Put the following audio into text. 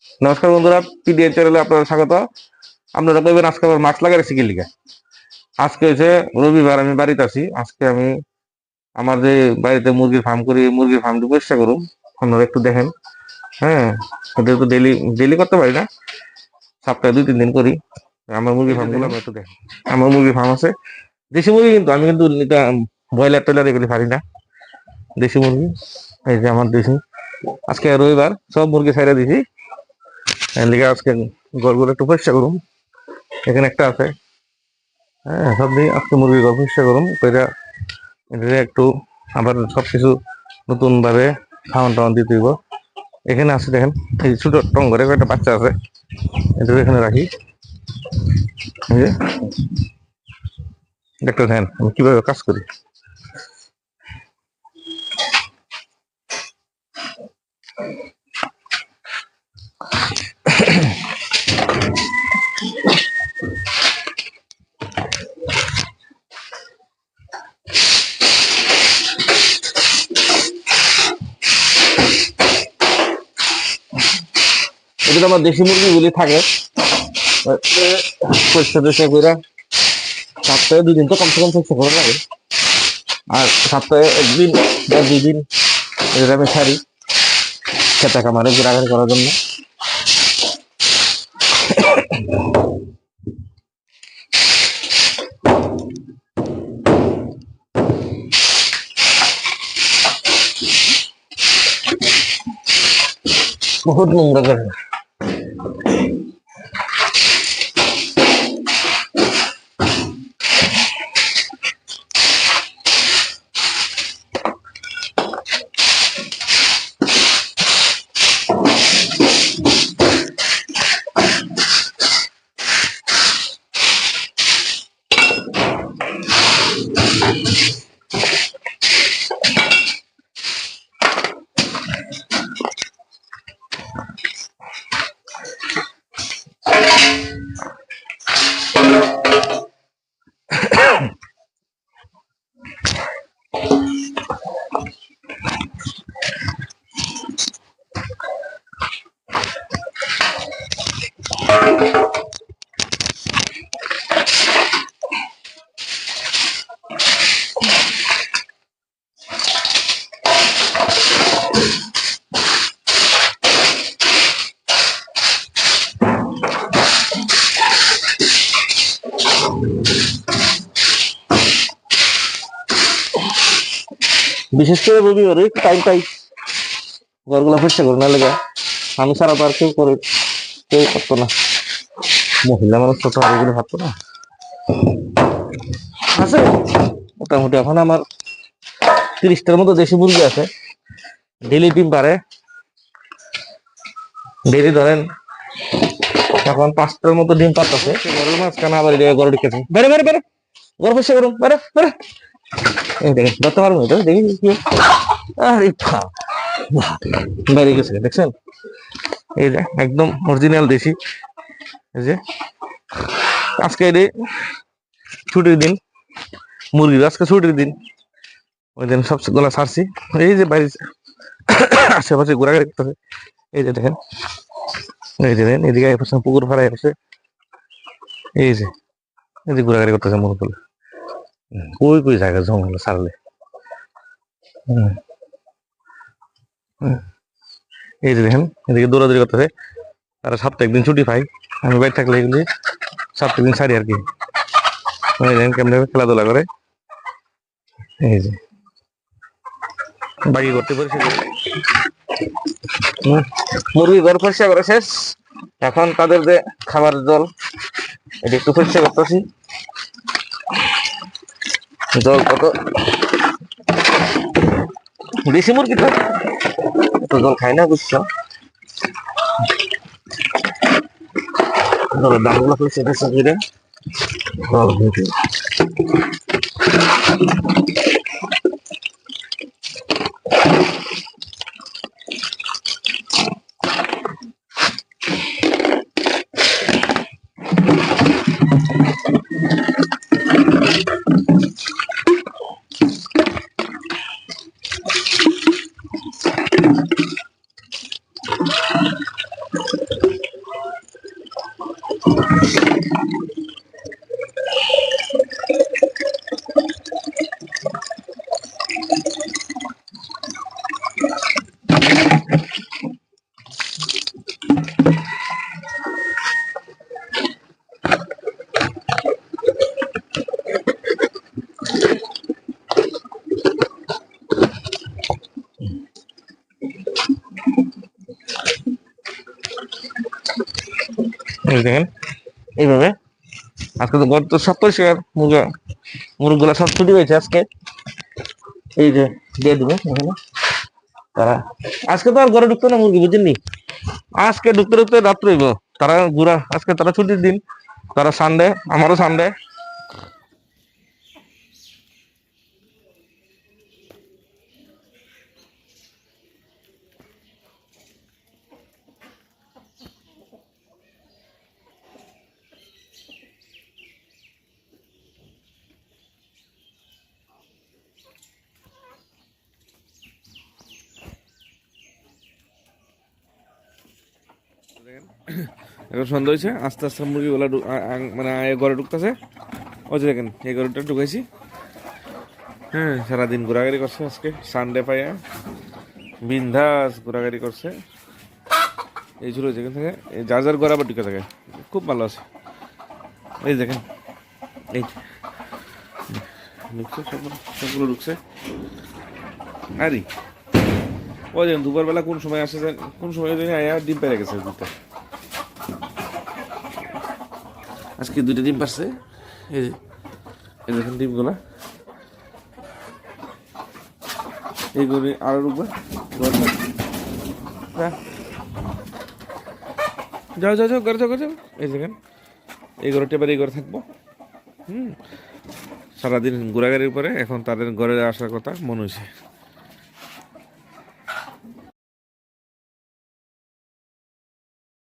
নমস্কার বন্ধুরা, পিডিএ চ্যানেলে আপনাদের স্বাগত। আপনারা কইবেন আজকে আবার মাছ লাগাইছি কি লিগা? আজকে হচ্ছে রবিবার, আমি বাড়িতে আছি। আজকে আমি আমার যে বাড়িতে মুরগির ফার্ম করি, মুরগির ফার্মটি পরিষ্কার করুন। আপনারা একটু দেখেন। হ্যাঁ, এটা তো ডেলি ডেলি করতে পারি না, সপ্তাহে 2-3 দিন করি। আমার মুরগির ফার্ম গুলো আমি একটু দেখেন। আমার মুরগির ফার্ম আছে দেশি মুরগি, কিন্তু আমি কিন্তু এটা ব্রয়লার টয়লার এগুলি পারি না। দেশি মুরগি, এই যে আমার দেশি। আজকে রবিবার, সব মুরগি ছাইড়া দিছি। এর লিগে আজকে ঘরগুলো একটু পরিষ্কার করুন। এখানে একটা আছে। হ্যাঁ, সব দিয়ে আজকে মুরগির ঘর পরিষ্কার করুন, কইরা এটা একটু আবার সবকিছু নতুন ভাবে খাওয়ান টাওয়ান দিতে হইব। এখানে আছে দেখেন, এই ছোট টং করে একটা বাচ্চা আছে, এটা এখানে রাখি। এই যে দেখতে দেখেন আমি কিভাবে কাজ করি। এটা আমার দেশি মুরগিগুলি থাকে পরিষ্কার টরিষ্কার করে সপ্তাহে 2 দিন তো কমসে কম পরিষ্কার করা লাগে। আর সপ্তাহে 1 দিন বা 2 দিন এটা আমি ছাড়ি খেতে খামারে ঘোরাঘুরি করার জন্য। বহুত নোংরা করে। বিশেষ করে রবিবারে টাইম পাই ঘরগুলো পরিষ্কার করে না লেগে। আমি ছাড়া তো আর কেউ করে, কেউ করতো না। মহিলা মানুষ তো আর এগুলো ভাবতো না। আছে মোটামুটি এখন আমার 30টার মতো দেশি মুরগি আছে। ডেলি ডিম পারে, ডেলি ধরেন এখন 5টার মতো ডিম পারতেছে। ঘরের মাঝখানে আবার ঘরে ঢুকেছে। বেড়ে বেড়ে বেড়ে ঘর পরিষ্কার করুন, বেড়ে বেড়ে। এই দেখেন, ধরতে পারবো এটা, দেখি কি। আরে বাইরে গেছে, দেখছেন? এই যে একদম অরিজিনাল দেশি। এই যে আজকে ছুটির দিন, মুরগির আজকে ছুটির দিন। ওই দিন সব গুলা ছাড়ছি। এই যে বাইরে আশেপাশে ঘোরাঘুরি করতেছে। এই যে দেখেন, এই যে দেখেন এদিকে পুকুর ফাড়াই আছে। এই যে এই যে ঘোরাঘুরি করতেছে মুরগুলো। কই কই জায়গা জঙ্গল ছাড়লে। এই যে দেখেন এদিকে দৌড়াদৌড়ি করতেছে। তারা সপ্তাহে 1 দিন ছুটি পাই। আমি বাইরে থাকলে এগুলি সপ্তাহে 1 দিন ছাড়ি আর কি। দেখেন কেমন খেলাধুলা করে। এই যে বাকি করতে পরিষ্কার করে মুরগি ঘর পরিষ্কার করে শেষ। এখন তাদের যে খাবার জল, এটা একটু পরিষ্কার করতেছি। জল কত দেশি মুরগি তো এত জল খাই না, বুঝছো? জলের দামগুলো পরিষ্কার করে দেখেন এইভাবে আজকে তো গত সব পরিষ্কার মুরগগুলা সব ছুটি হয়েছে আজকে। এই যে দিয়ে দিবে এখানে তারা। আজকে তো আর ঘরে ঢুকতো না মুরগি, বুঝেননি? আজকে ঢুকতে ঢুকতে রাত্রে হইব। তারা ঘুরা আজকে, তারা ছুটির দিন, তারা সানডে, আমারও সানডে। এখন সন্ধ্যা হয়েছে, আস্তে আস্তে মুরগিগুলা মানে ঘরে ঢুকতেছে। ওই যে দেখেন এই ঘরটা ঢুকাইছি। হ্যাঁ, সারাদিন ঘোরাঘুরি করছে আজকে সানডে পাইয়া, বিন্দাস ঘোরাঘুরি করছে। এই ছিল যেখান থেকে যার যার ঘর আবার ঢুকে থাকে, খুব ভালো আছে। এই দেখেন এই ঢুকছে, সবগুলো ঢুকছে। আরে ওই দেখেন দুপুরবেলা কোন সময় আসে, কোন সময় আয়া ডিম পেরে গেছে দুটো। আজকে দুইটা ডিম পারছে। এই যে এই দেখেন ডিমগুলা। এই করে আরো ঢুকবে। যাও যাও যাও, ঘরে যাও, ঘরে যাও। এই দেখেন এই ঘরটা এবার এই ঘরে থাকবো। সারাদিন ঘোরাঘুরির পরে এখন তাদের ঘরে আসার কথা মনে হয়েছে।